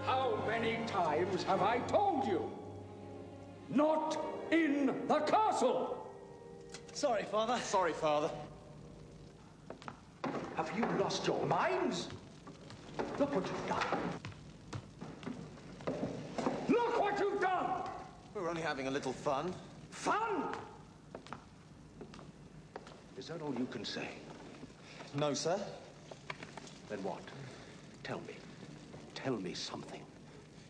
How many times have I told you? Not in the castle! Sorry, Father. Sorry, Father. Have you lost your minds? Look what you've done. Look what you've done! We were only having a little fun. Fun? Is that all you can say? No, sir. Then what? Tell me. Tell me something.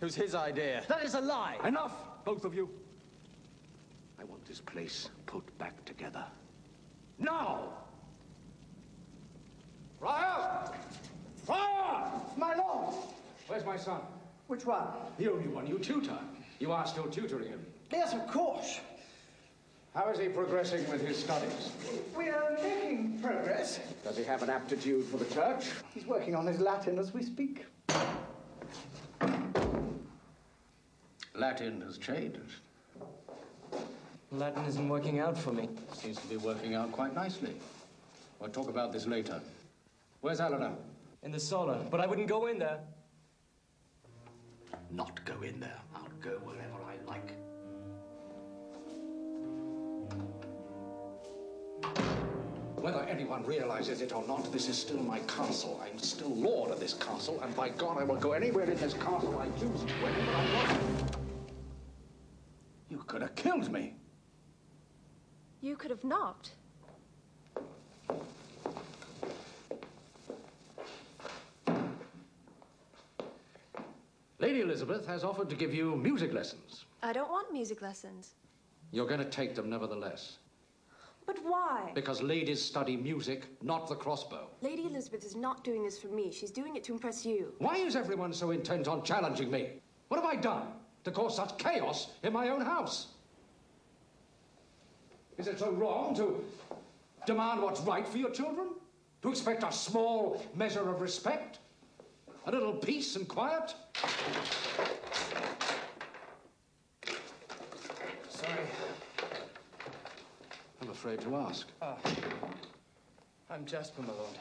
It was his idea. That is a lie. Enough, both of you. I want this place put back together. Now! Friar! Friar! My lord! Where's my son? Which one? The only one you tutor. You are still tutoring him. Yes, of course. How is he progressing with his studies? We are making progress. Does he have an aptitude for the church? He's working on his Latin as we speak. Latin has changed. Latin isn't working out for me. Seems to be working out quite nicely. We'll talk about this later. Where's Eleanor? In the solar, but I wouldn't go in there. Not go in there. I'll go wherever I like. Whether anyone realizes it or not, this is still my castle. I'm still lord of this castle, and by God, I will go anywhere in this castle I choose, whenever I want. You could have killed me. You could have not. Lady Elizabeth has offered to give you music lessons. I don't want music lessons. You're going to take them nevertheless. But why? Because ladies study music, not the crossbow. Lady Elizabeth is not doing this for me. She's doing it to impress you. Why is everyone so intent on challenging me? What have I done to cause such chaos in my own house? Is it so wrong to demand what's right for your children? To expect a small measure of respect? A little peace and quiet? Sorry. I'm afraid to ask. I'm Jasper, my lord.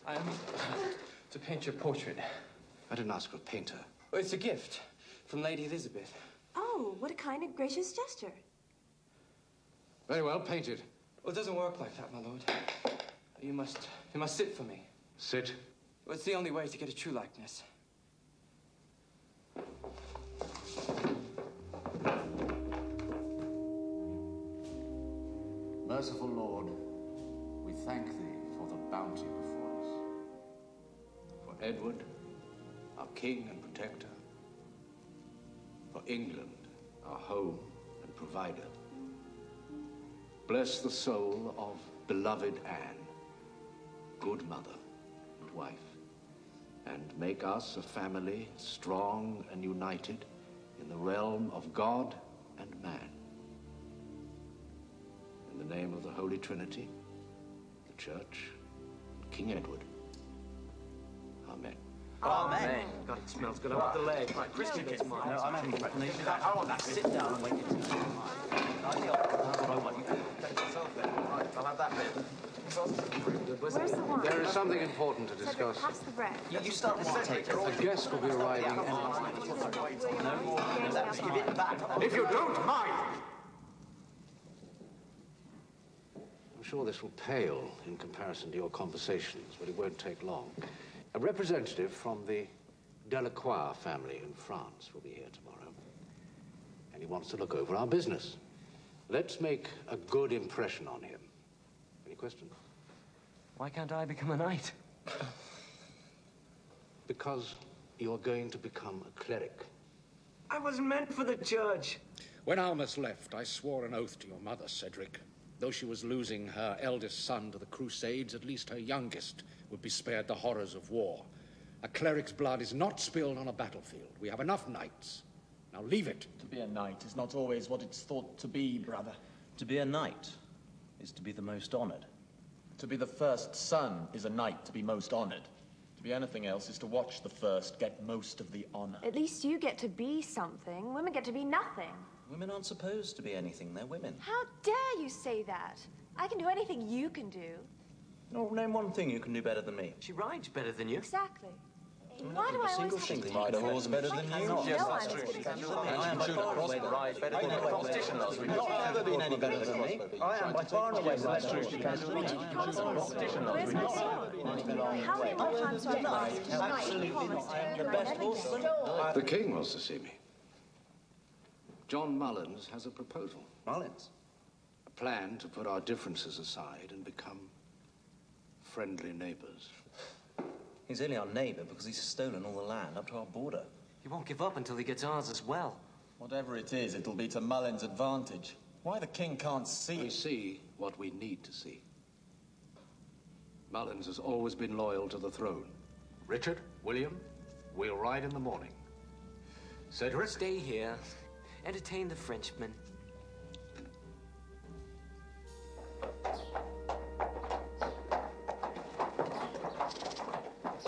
I'm to paint your portrait. I didn't ask for a painter. Well, it's a gift from Lady Elizabeth. Oh, what a kind and gracious gesture. Very well, paint it. Well, it doesn't work like that, my lord. You must sit for me. Sit. Well, it's the only way to get a true likeness. Merciful Lord, we thank thee for the bounty before us. For Edward, our king and protector. For England, our home and provider. Bless the soul of beloved Anne, good mother and wife, and make us a family strong and united in the realm of God and man. In the name of the Holy Trinity, the Church, and King Edward. Amen. Amen. God, it smells good. I want the leg. Right, Christian gets mine. No, I'm having breakfast. I want that. Sit down and wait your turn. That's what I want. You take yourself there. Right, I'll have that bit. Where's the wine? There is something important to Cedric, discuss. pass the bread. You start with Cedric. A guest will be arriving any moment. No more. Give it back. If you don't mind! I'm sure this will pale in comparison to your conversations, but it won't take long. A representative from the Delacroix family in France will be here tomorrow. And he wants to look over our business. Let's make a good impression on him. Any questions? Why can't I become a knight? Because you're going to become a cleric. I was meant for the church. When Armus left, I swore an oath to your mother, Cedric. Though she was losing her eldest son to the Crusades, at least her youngest would be spared the horrors of war. A cleric's blood is not spilled on a battlefield. We have enough knights. Now leave it. To be a knight is not always what it's thought to be, brother. To be a knight is to be the most honored. To be the first son is a knight to be most honored. To be anything else is to watch the first get most of the honor. At least you get to be something. Women get to be nothing. Women aren't supposed to be anything. They're women. How dare you say that? I can do anything you can do. No, name one thing you can do better than me. She rides better than you. Exactly. Why do I always have to Ride a horse better than you. Yes, that's true. I am by far and away the ride better than the competition last week. Not ever been any better than me. I am by far and away the best horse you can do. Richard, you promised me. Where's my sword? How many more times do I have to ask you? You promised me, and I never get. The king wants to see me. John Mullins has a proposal. Mullins? A plan to put our differences aside and become friendly neighbors. He's only our neighbour because he's stolen all the land up to our border. He won't give up until he gets ours as well. Whatever it is, it'll be to Mullins' advantage. Why the king can't see We it? see what we need to see. Mullins has always been loyal to the throne. Richard, William, we'll ride in the morning. Cedric, Stay here. Entertain the Frenchman.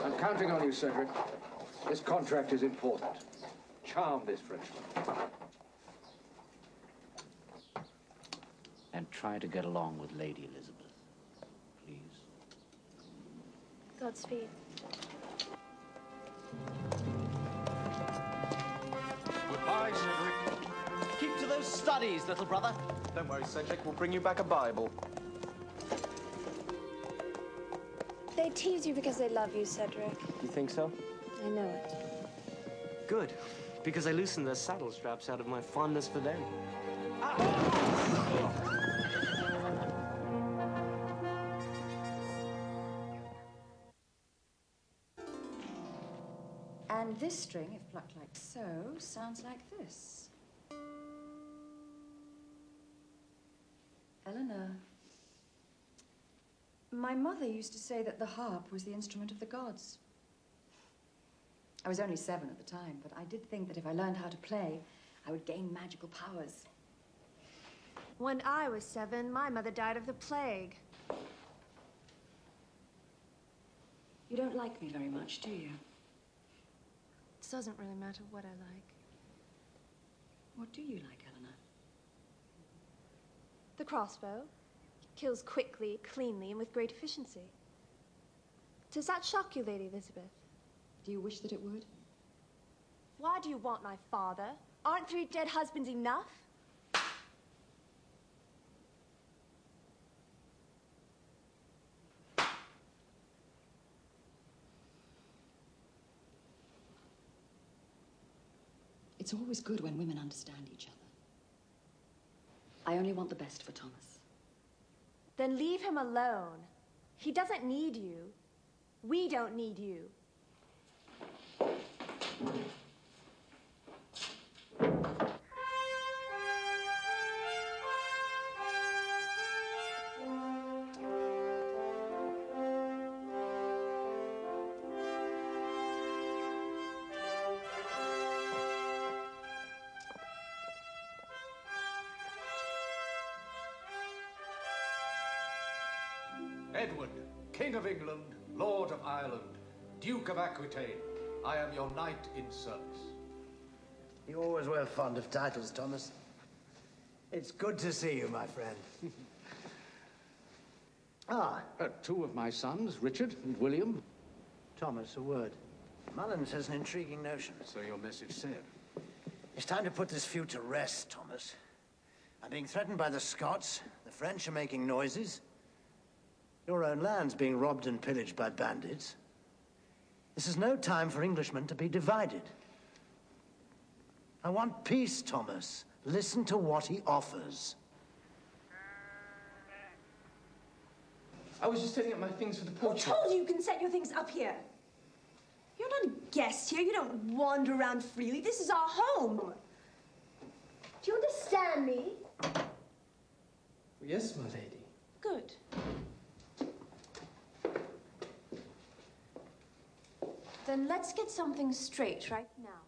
I'm counting on you, Cedric. This contract is important. Charm this Frenchman. And try to get along with Lady Elizabeth, please. Godspeed. Goodbye, Cedric. Keep to those studies, little brother. Don't worry, Cedric. We'll bring you back a Bible. They tease you because they love you, Cedric. You think so? I know it. Good, because I loosened the saddle straps out of my fondness for them. And this string, if plucked like so, sounds like this. Eleanor, my mother used to say that the harp was the instrument of the gods. I was only 7 at the time, but I did think that if I learned how to play, I would gain magical powers. When I was 7, my mother died of the plague. You don't like me very much, do you? It doesn't really matter what I like. What do you like, Eleanor? The crossbow. Kills quickly, cleanly, and with great efficiency. Does that shock you, Lady Elizabeth? Do you wish that it would? Why do you want my father? Aren't 3 dead husbands enough? It's always good when women understand each other. I only want the best for Thomas. Then leave him alone. He doesn't need you. We don't need you. Edward, King of England, Lord of Ireland, Duke of Aquitaine, I am your knight in service. You always were fond of titles, Thomas. It's good to see you, my friend. Two of my sons, Richard and William. Thomas, a word. Mullins has an intriguing notion. So your message said. It's time to put this feud to rest, Thomas. I'm being threatened by the Scots. The French are making noises. Your own land's being robbed and pillaged by bandits. This is no time for Englishmen to be divided. I want peace, Thomas. Listen to what he offers. I was just setting up my things for the Who portrait. told you you can set your things up here? You're not a guest here. You don't wander around freely. This is our home. Do you understand me? Yes, my lady. Good. Then let's get something straight right now.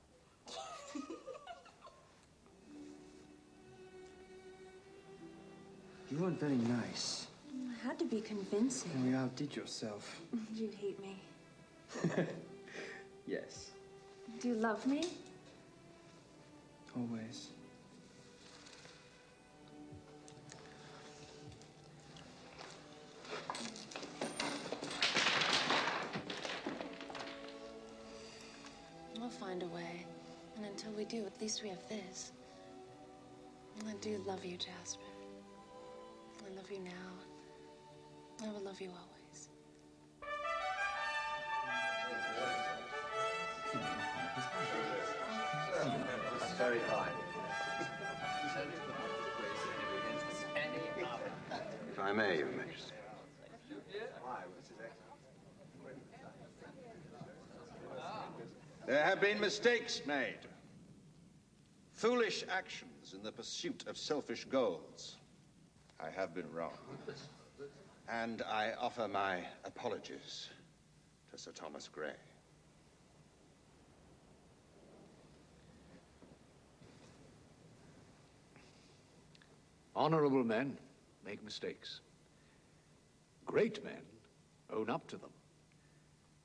You weren't very nice. I had to be convincing. And you outdid yourself. You'd hate me. Yes. Do you love me? Always. We'll find a way. And until we do, at least we have this. I do love you, Jasper. I love you now. I will love you always. It's very fine. If I may, Your Majesty. There have been mistakes made. Foolish actions in the pursuit of selfish goals. I have been wrong. And I offer my apologies to Sir Thomas Grey. Honorable men make mistakes. Great men own up to them.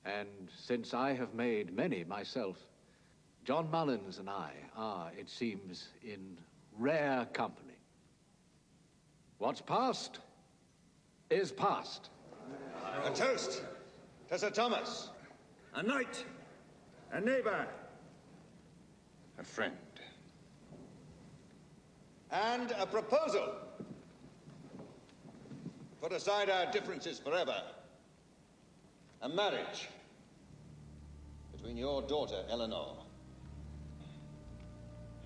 And since I have made many myself, John Mullins and I are, it seems, in rare company. What's past is past. A toast to Sir Thomas. A knight, a neighbor, A friend. And a proposal. Put aside our differences forever. A marriage between your daughter, Eleanor,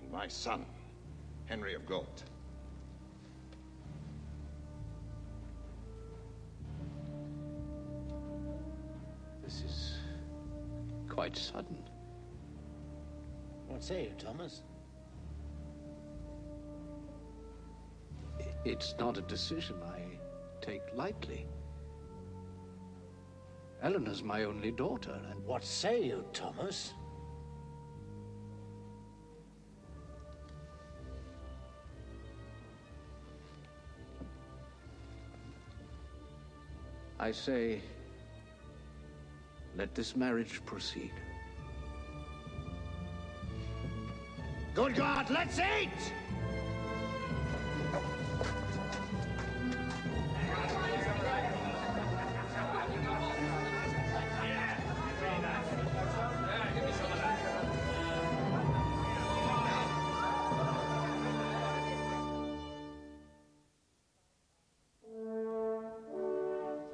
and my son, Henry of Gaunt. This is quite sudden. What say you, Thomas? It's not a decision I take lightly. Eleanor's my only daughter, and... What say you, Thomas? I say, let this marriage proceed. Good God, let's eat!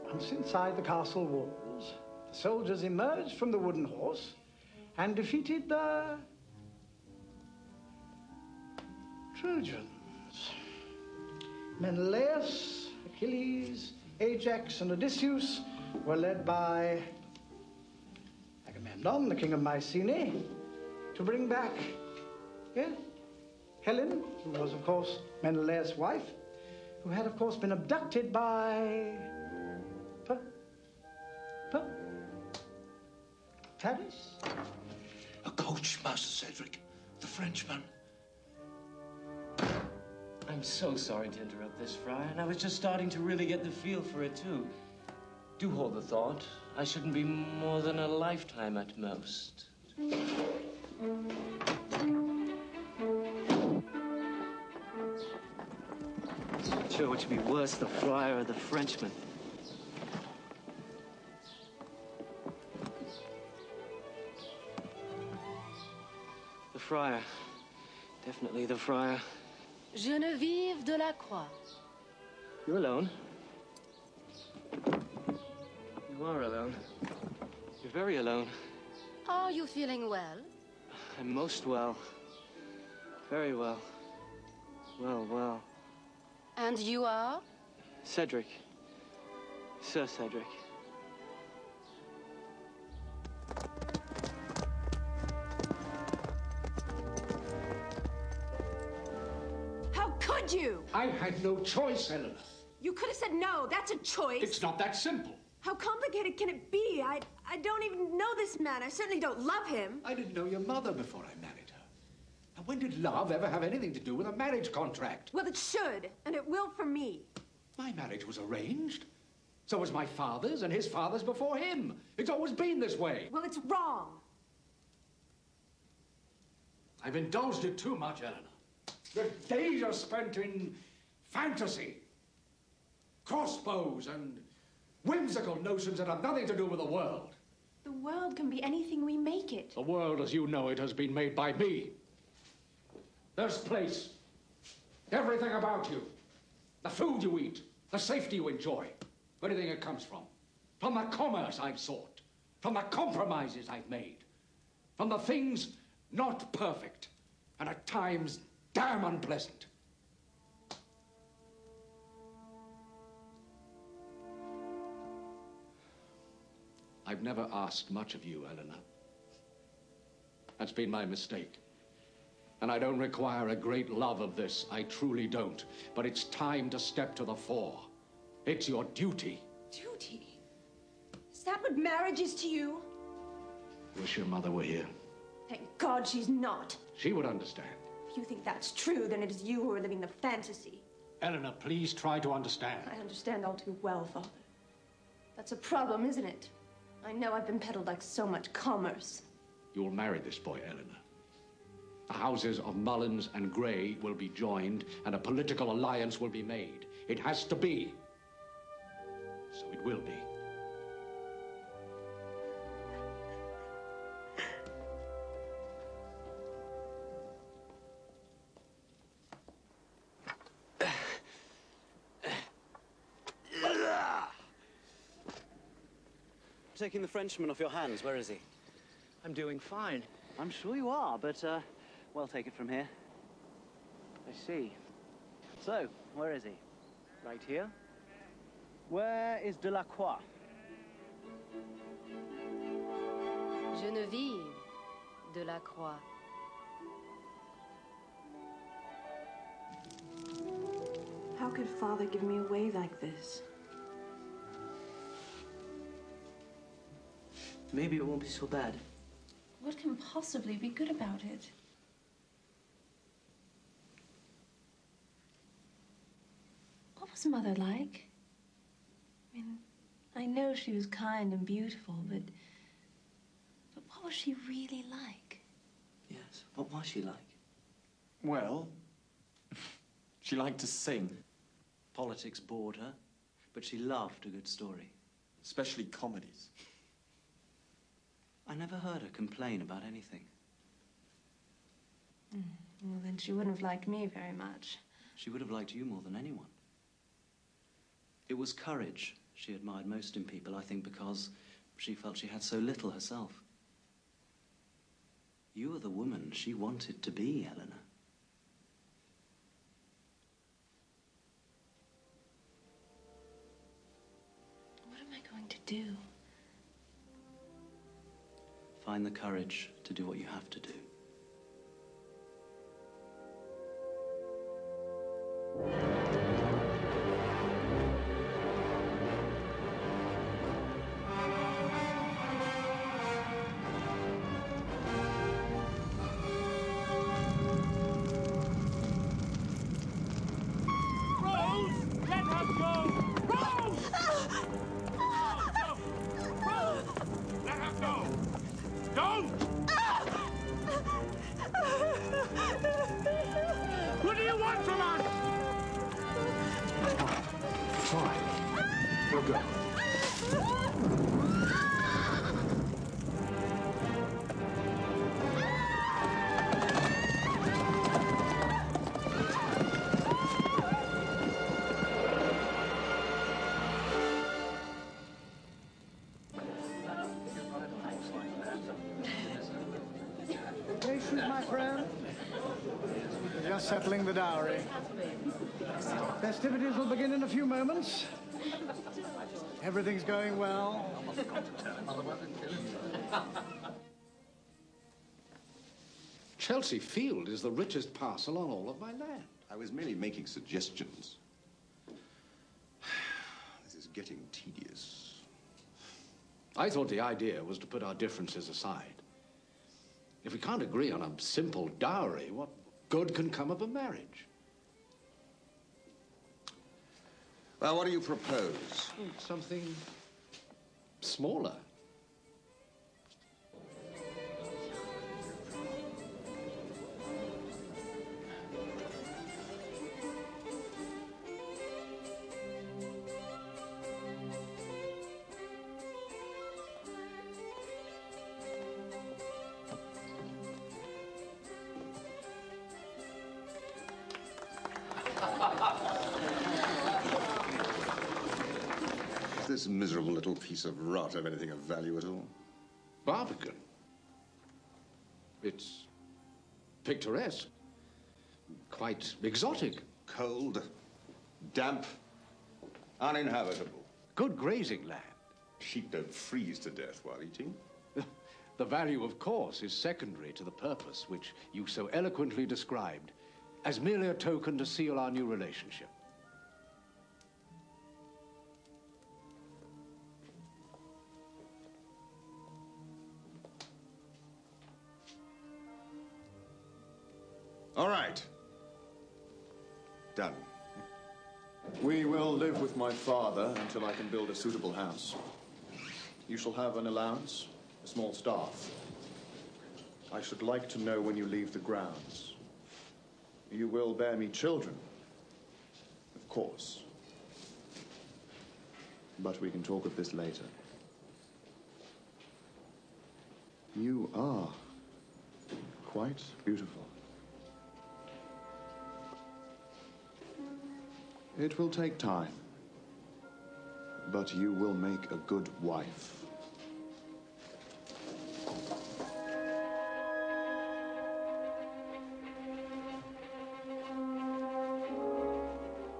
Once inside the castle walls, the soldiers emerged from the wooden horse and defeated the Trojans. Menelaus, Achilles, Ajax, and Odysseus were led by Agamemnon, the king of Mycenae, to bring back Helen, who was, of course, Menelaus' wife, who had, of course, been abducted by Paris? A coach, Master Cedric. The Frenchman. I'm so sorry to interrupt this, Friar, and I was just starting to really get the feel for it, too. Do hold the thought. I shouldn't be more than a lifetime at most. Not sure which would be worse, the Friar or the Frenchman. The Friar. Definitely the Friar. Geneviève de la Croix. You're alone. You are alone. You're very alone. Are you feeling well? I'm most well. Very well. Well. And you are? Cedric. Sir Cedric. How could you? I had no choice, Eleanor. You could have said no. That's a choice. It's not that simple. How complicated can it be? I don't even know this man. I certainly don't love him. I didn't know your mother before I married her. Now, when did love ever have anything to do with a marriage contract? Well, it should, and it will for me. My marriage was arranged. So was my father's and his father's before him. It's always been this way. Well, it's wrong. I've indulged it too much, Eleanor. The days are spent in fantasy, crossbows, and whimsical notions that have nothing to do with the world. The world can be anything we make it. The world as you know it has been made by me. This place, everything about you, the food you eat, the safety you enjoy, everything it comes from the commerce I've sought, from the compromises I've made, from the things not perfect, and at times damn unpleasant. I've never asked much of you, Eleanor. That's been my mistake. And I don't require a great love of this, I truly don't. But it's time to step to the fore. It's your duty. Duty? Is that what marriage is to you? Wish your mother were here. Thank God she's not. She would understand. If you think that's true, then it is you who are living the fantasy. Eleanor, please try to understand. I understand all too well, Father. That's a problem, isn't it? I know I've been peddled like so much commerce. You'll marry this boy, Eleanor. The houses of Mullins and Grey will be joined, and a political alliance will be made. It has to be. So it will be. Taking the Frenchman off your hands, where is he? I'm doing fine. I'm sure you are, but, well, take it from here. I see. So, where is he? Right here? Where is Delacroix? Geneviève Delacroix. How could Father give me away like this? Maybe it won't be so bad. What can possibly be good about it? What was Mother like? I mean, I know she was kind and beautiful, but what was she really like? Yes, what was she like? Well, she liked to sing. Politics bored her, but she loved a good story. Especially comedies. I never heard her complain about anything. Well, then she wouldn't have liked me very much. She would have liked you more than anyone. It was courage she admired most in people, I think, because she felt she had so little herself. You were the woman she wanted to be, Eleanor. What am I going to do? Find the courage to do what you have to do. My friend. Just settling the dowry. Festivities will begin in a few moments. Everything's going well. Chelsea Field is the richest parcel on all of my land. I was merely making suggestions. This is getting tedious. I thought the idea was to put our differences aside. If we can't agree on a simple dowry, what good can come of a marriage? Well, what do you propose? Something smaller. Is this miserable little piece of rot have anything of value at all? Barbican. It's picturesque. Quite exotic. Cold, damp, uninhabitable. Good grazing land. Sheep don't freeze to death while eating. The value, of course, is secondary to the purpose which you so eloquently described as merely a token to seal our new relationship. All right. Done. We will live with my father until I can build a suitable house. You shall have an allowance, a small staff. I should like to know when you leave the grounds. You will bear me children, of course. But we can talk of this later. You are quite beautiful. It will take time, but you will make a good wife.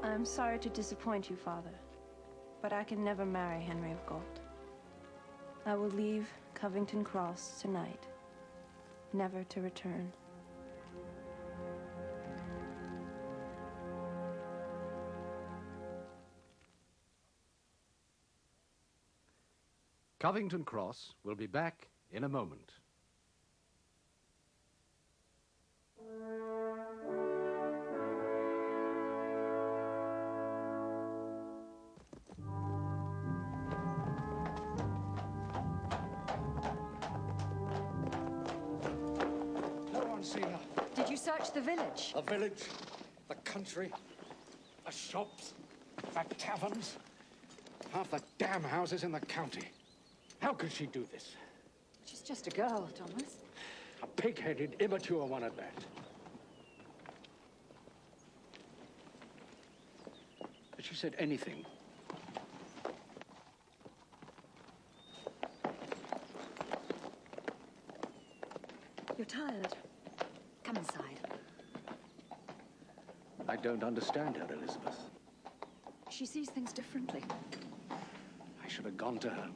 I'm sorry to disappoint you, Father, but I can never marry Henry of Gold. I will leave Covington Cross tonight, never to return. Covington Cross will be back in a moment. No one's seen her. Did you search the village? The village, the country, the shops, the taverns, half the damn houses in the county. How could she do this? She's just a girl, Thomas. A pig-headed, immature one at that. Has she said anything? You're tired. Come inside. I don't understand her, Elizabeth. She sees things differently. I should have gone to her.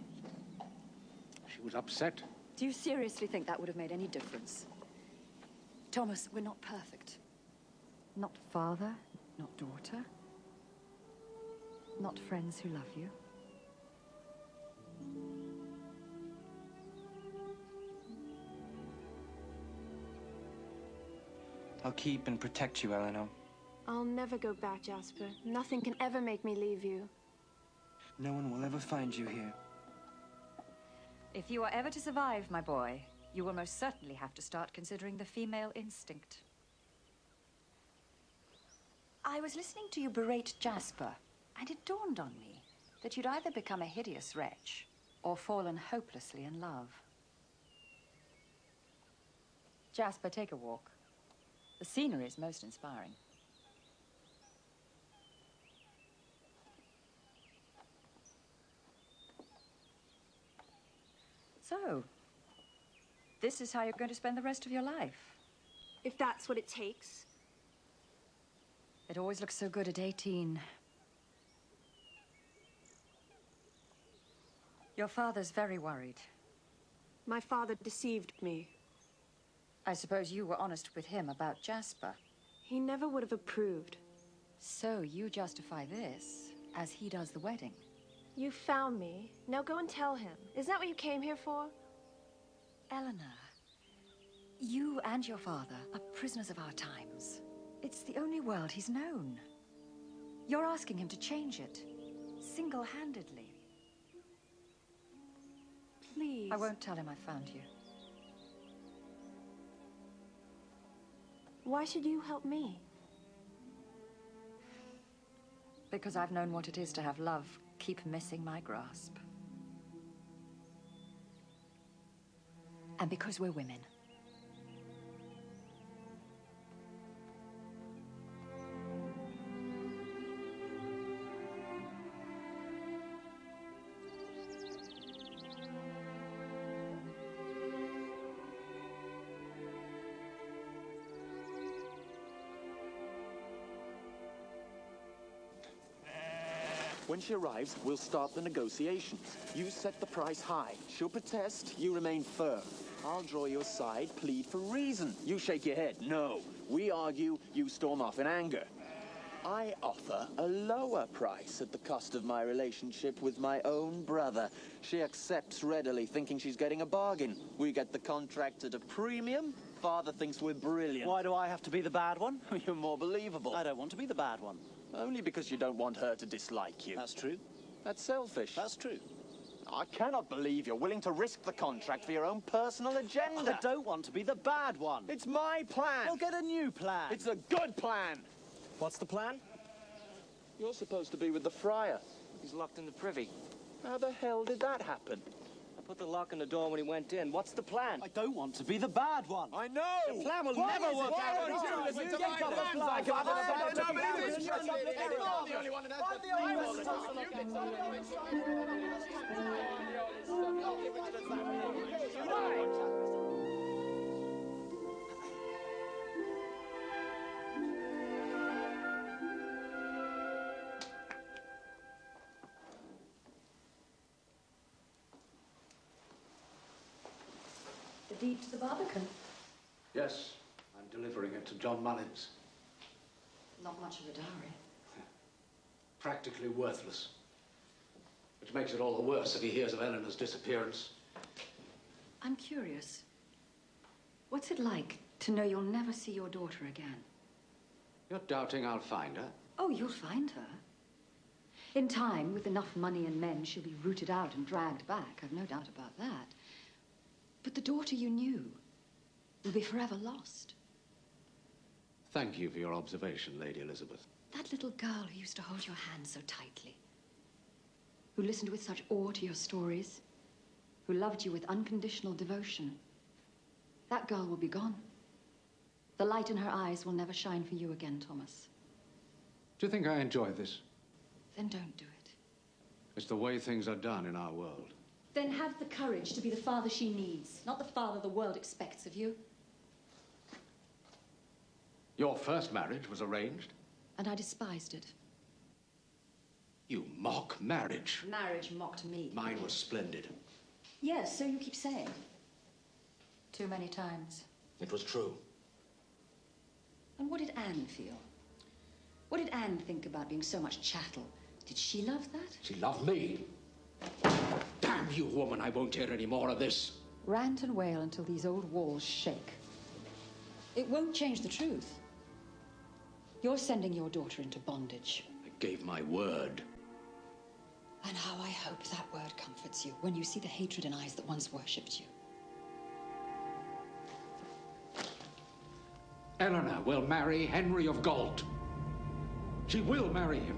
She was upset. Do you seriously think that would have made any difference? Thomas, we're not perfect. Not father, not daughter. Not friends who love you. I'll keep and protect you, Eleanor. I'll never go back, Jasper. Nothing can ever make me leave you. No one will ever find you here. If you are ever to survive, my boy, you will most certainly have to start considering the female instinct. I was listening to you berate Jasper, and it dawned on me that you'd either become a hideous wretch or fallen hopelessly in love. Jasper, take a walk. The scenery is most inspiring. So, this is how you're going to spend the rest of your life? If that's what it takes. It always looks so good at 18. Your father's very worried. My father deceived me. I suppose you were honest with him about Jasper. He never would have approved. So you justify this as he does the wedding? You found me. Now go and tell him. Isn't that what you came here for? Eleanor, you and your father are prisoners of our times. It's the only world he's known. You're asking him to change it. single-handedly. Please. I won't tell him I found you. Why should you help me? Because I've known what it is to have love keep missing my grasp. And because we're women. When she arrives, we'll start the negotiations. You set the price high. She'll protest, you remain firm. I'll draw you aside, plead for reason. You shake your head. No. We argue, you storm off in anger. I offer a lower price at the cost of my relationship with my own brother. She accepts readily, thinking she's getting a bargain. We get the contract at a premium. Father thinks we're brilliant. Why do I have to be the bad one? You're more believable. I don't want to be the bad one. Only because you don't want her to dislike you. That's true. That's selfish. That's true. I cannot believe you're willing to risk the contract for your own personal agenda. I don't want to be the bad one. It's my plan. We'll get a new plan. It's a good plan. What's the plan? You're supposed to be with the friar. He's locked in the privy. How the hell did that happen? I put the lock on the door when he went in. What's the plan? I don't want to be the bad one. I know! The plan will never work out. Why don't you listen to my plans? I can understand nobody is trusting. I'm the only one that has the time all the time. The deed to the Barbican? Yes, I'm delivering it to John Mullins. Not much of a dowry. Practically worthless. Which makes it all the worse if he hears of Eleanor's disappearance. I'm curious. What's it like to know you'll never see your daughter again? You're doubting I'll find her? Oh, you'll find her. In time, with enough money and men, she'll be rooted out and dragged back. I've no doubt about that. But the daughter you knew will be forever lost. Thank you for your observation, Lady Elizabeth. That little girl who used to hold your hand so tightly, who listened with such awe to your stories, who loved you with unconditional devotion, that girl will be gone. The light in her eyes will never shine for you again, Thomas. Do you think I enjoy this? Then don't do it. It's the way things are done in our world. Then have the courage to be the father she needs, not the father the world expects of you. Your first marriage was arranged? And I despised it. You mock marriage. Marriage mocked me. Mine was splendid. Yes, so you keep saying. Too many times. It was true. And what did Anne feel? What did Anne think about being so much chattel? Did she love that? She loved me. Damn you, woman, I won't hear any more of this. Rant and wail until these old walls shake. It won't change the truth. You're sending your daughter into bondage. I gave my word. And how I hope that word comforts you when you see the hatred in eyes that once worshipped you. Eleanor will marry Henry of Galt. She will marry him.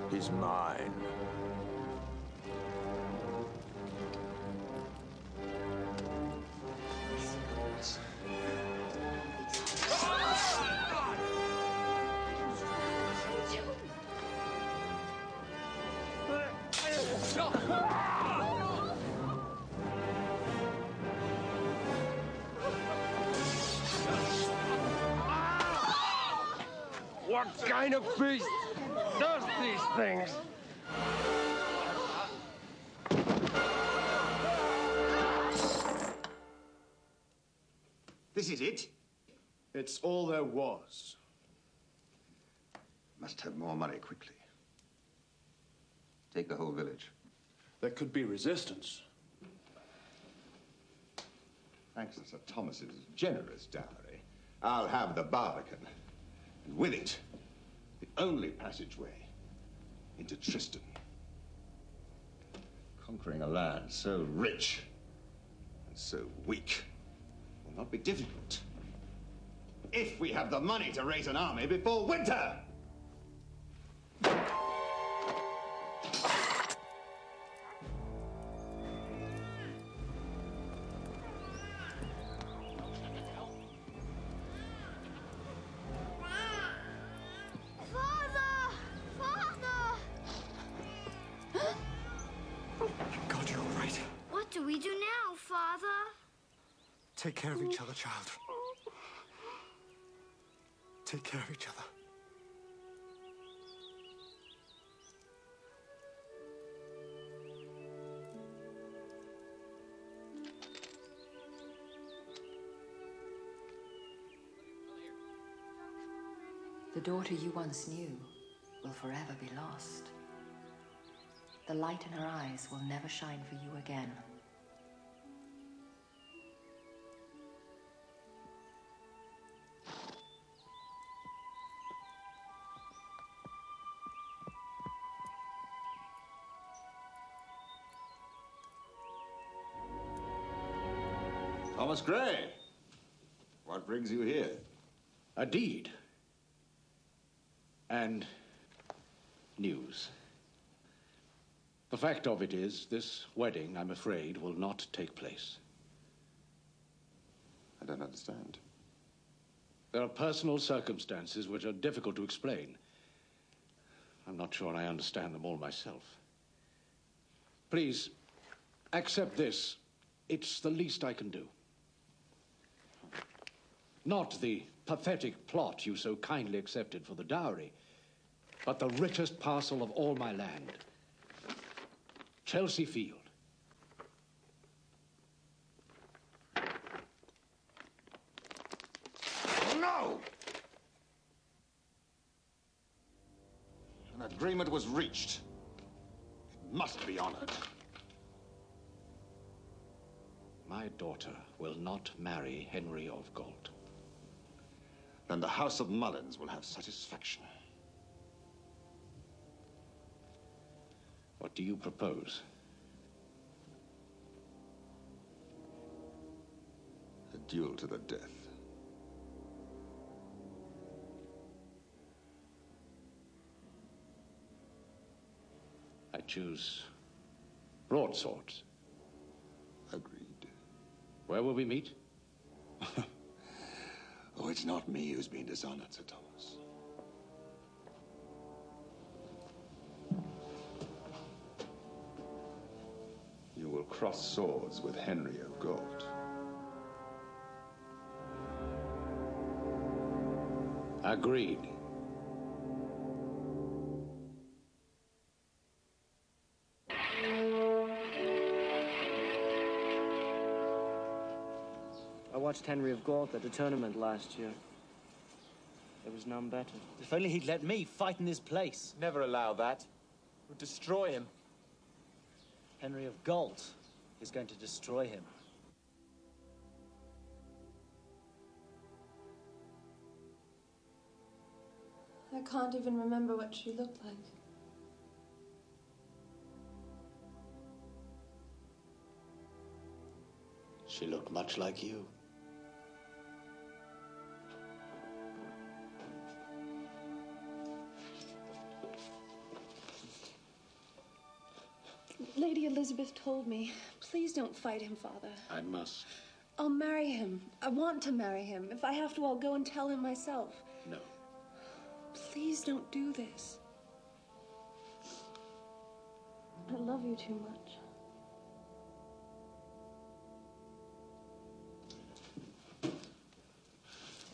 He's mine. What kind of beast does these things? This is it? It's all there was. Must have more money quickly. Take the whole village. There could be resistance. Thanks to Sir Thomas's generous dowry, I'll have the Barbican. And with it, the only passageway into Tristan. Conquering a land so rich and so weak will not be difficult if we have the money to raise an army before winter. Take care of each other, child. Take care of each other. The daughter you once knew will forever be lost. The light in her eyes will never shine for you again. Thomas Gray, what brings you here? A deed. And news. The fact of it is, this wedding, I'm afraid, will not take place. I don't understand. There are personal circumstances which are difficult to explain. I'm not sure I understand them all myself. Please, accept this. It's the least I can do. Not the pathetic plot you so kindly accepted for the dowry, but the richest parcel of all my land. Chelsea Field. No! An agreement was reached. It must be honored. My daughter will not marry Henry of Galt. Then the House of Mullins will have satisfaction. What do you propose? A duel to the death. I choose broadswords. Agreed. Where will we meet? Oh, it's not me who's been dishonored, Sir Thomas. You will cross swords with Henry of Galt. Agreed. I watched Henry of Galt at the tournament last year. There was none better. If only he'd let me fight in his place. Never allow that. We'll destroy him. Henry of Galt is going to destroy him. I can't even remember what she looked like. She looked much like you. Lady Elizabeth told me, please don't fight him, Father. I must. I'll marry him. I want to marry him. If I have to, I'll go and tell him myself. No. Please don't do this. I love you too much.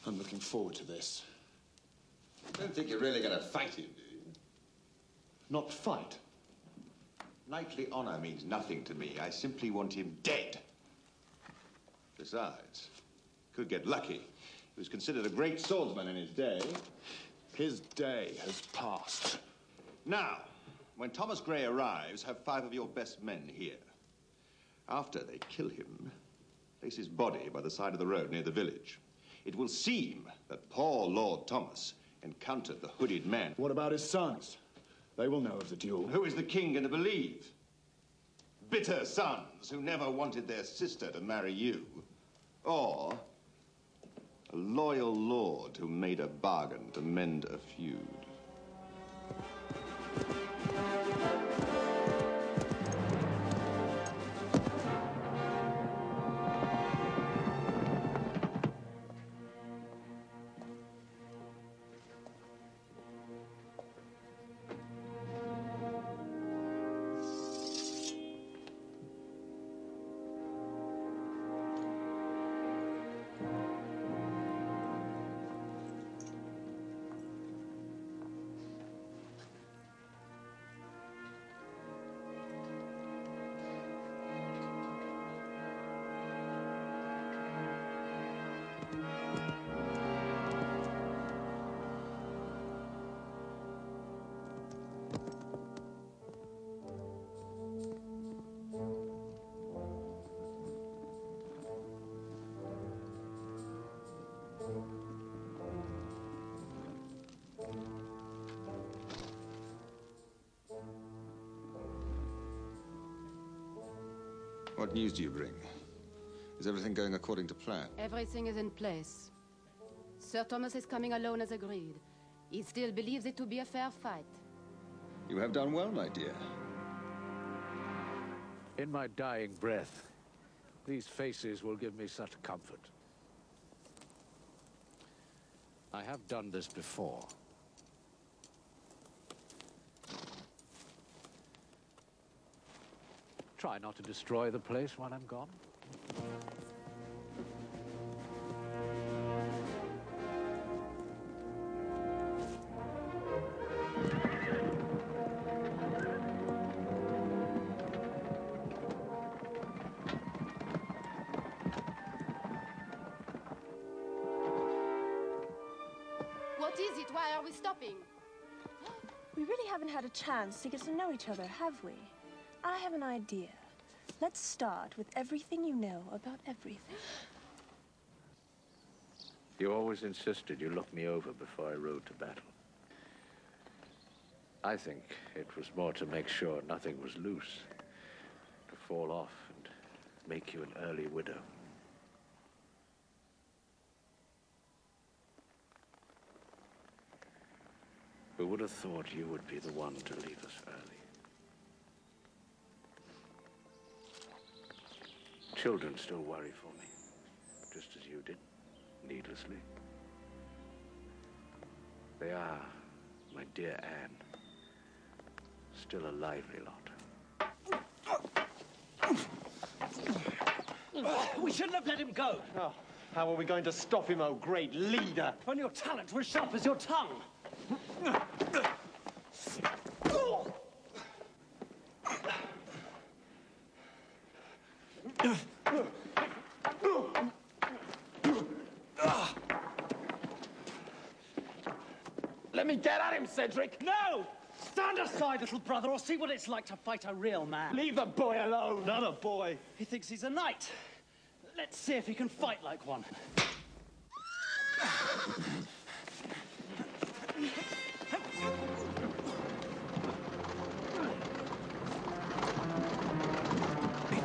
I'm looking forward to this. I don't think you're really going to fight him, do you? Not fight. Knightly honor means nothing to me. I simply want him dead. Besides, Could get lucky. He was considered a great swordsman in his day. His day has passed. Now, when Thomas Grey arrives, have 5 of your best men here. After they kill him, place his body by the side of the road near the village. It will seem that poor Lord Thomas encountered the hooded men. What about his sons? They will know of the duel. Who is the king going to believe? Bitter sons who never wanted their sister to marry you. Or a loyal lord who made a bargain to mend a feud. What news do you bring? Is everything going according to plan? Everything is in place. Sir Thomas is coming alone as agreed. He still believes it to be a fair fight. You have done well, my dear. In my dying breath, these faces will give me such comfort. I have done this before. Try not to destroy the place while I'm gone. What is it? Why are we stopping? We really haven't had a chance to get to know each other, have we? I have an idea. Let's start with everything you know about everything. You always insisted you look me over before I rode to battle. I think it was more to make sure nothing was loose, to fall off and make you an early widow. Who would have thought you would be the one to leave us early? Children still worry for me, just as you did, needlessly. They are, my dear Anne, still a lively lot. We shouldn't have let him go. Oh, how are we going to stop him, oh great leader? When your talent was sharp as your tongue. Let me get at him, Cedric! No! Stand aside, little brother, or see what it's like to fight a real man. Leave the boy alone! Not a boy. He thinks he's a knight. Let's see if he can fight like one.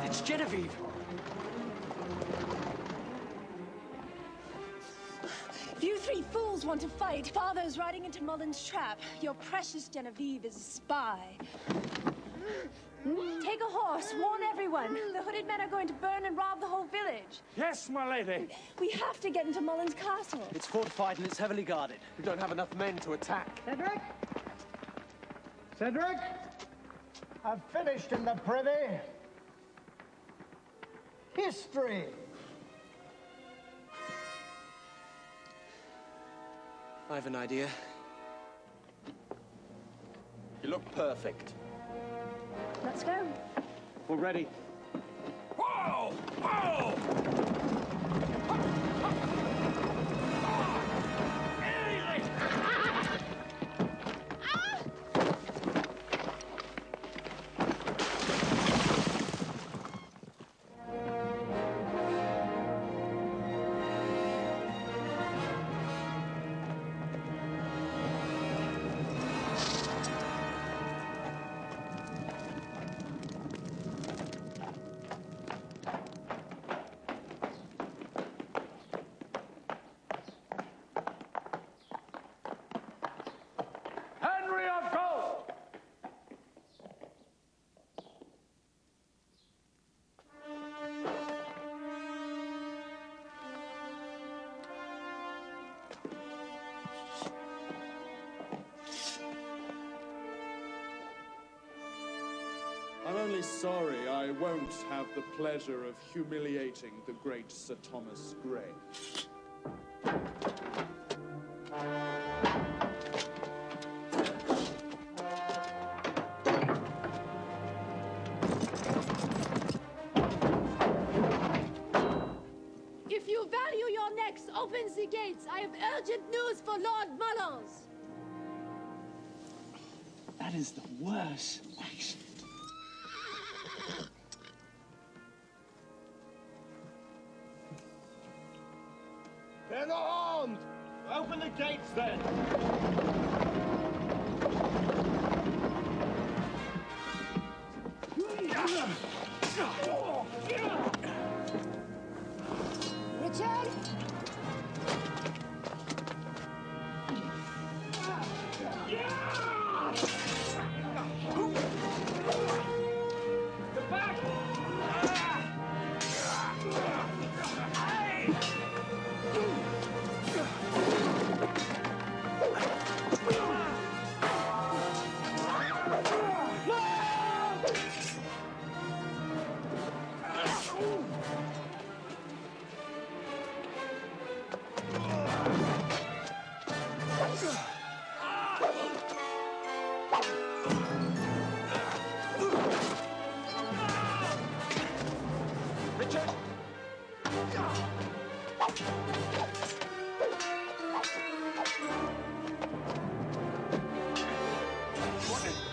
It's Genevieve. You 3 fools want to fight. Father's riding into Mullins' trap. Your precious Genevieve is a spy. Take a horse. Warn everyone. The hooded men are going to burn and rob the whole village. Yes, my lady. We have to get into Mullins' castle. It's fortified and it's heavily guarded. We don't have enough men to attack. Cedric? Cedric? I've finished in the privy. History. I have an idea. You look perfect. Let's go. We're ready. Whoa! Whoa! sorry I won't have the pleasure of humiliating the great Sir Thomas Grey. If you value your necks, open the gates. I have urgent news for Lord Mullins. That is the worst. They're not armed! Open the gates then! Richard!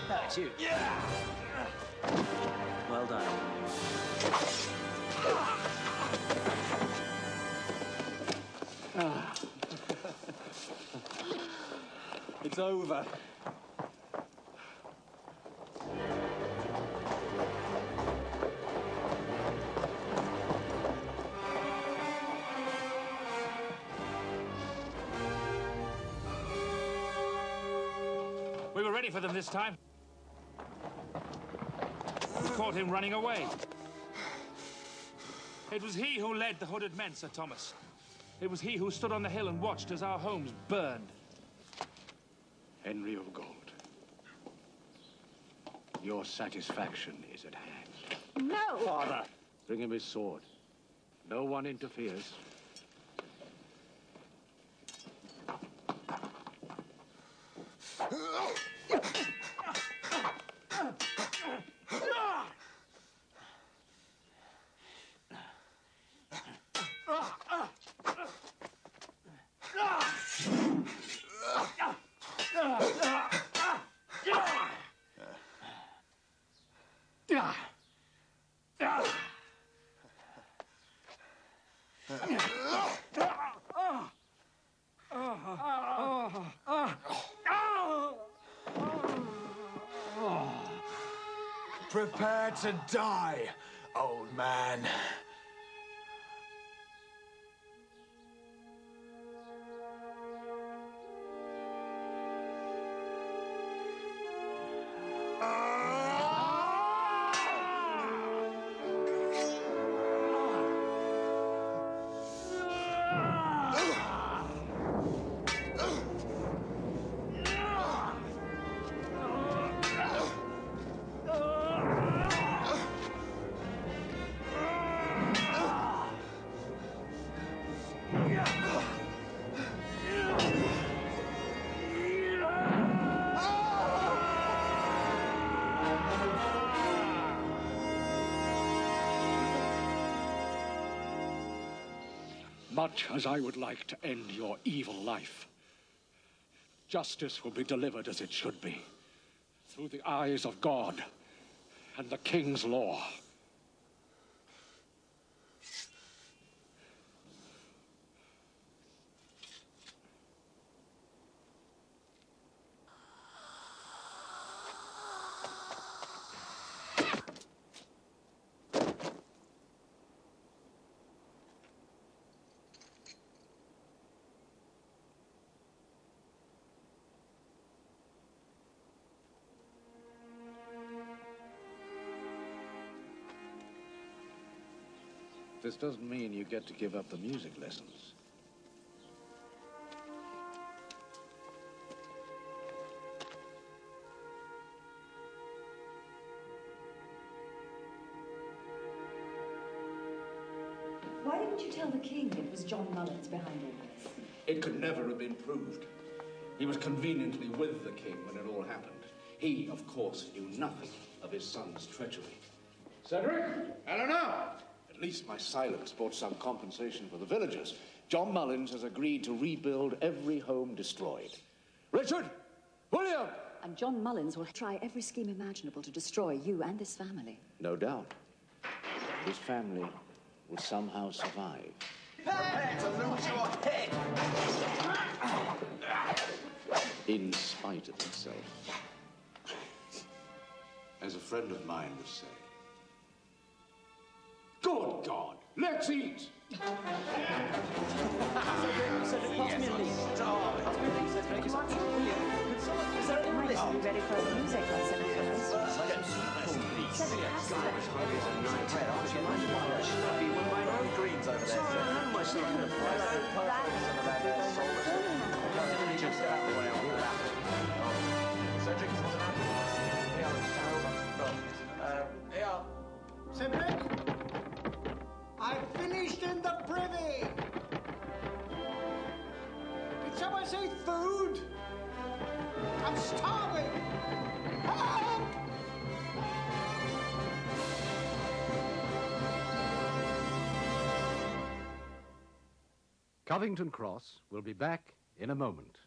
That's you. Well done. It's over. We were ready for them this time. We caught him running away. It was he who led the hooded men, Sir Thomas. It was he who stood on the hill and watched as our homes burned. Henry of Gold, your satisfaction is at hand. No! Father! Bring him his sword. No one interferes. Prepare to die, old man. Much as I would like to end your evil life, justice will be delivered as it should be, through the eyes of God and the King's law. This doesn't mean you get to give up the music lessons. didn't you tell the king it was John Mullins behind all this? It could never have been proved. He was conveniently with the king when it all happened. He, of course, knew nothing of his son's treachery. Cedric! Eleanor! At least my silence brought some compensation for the villagers. John Mullins has agreed to rebuild every home destroyed. Richard! William! And John Mullins will try every scheme imaginable to destroy you and this family. No doubt. His family will somehow survive. Prepare to lose your head! In spite of himself. As a friend of mine would say. Good God! Let's eat! Cedric, pass me a leaf. Pass me a leaf, Cedric. Is there any list? Are we ready for a music lesson, Armus? Greens over there. I have myself in a just get out of the way. Cedric, Cedric, I've finished in the privy. Did someone say food? I'm starving. Help! Covington Cross will be back in a moment.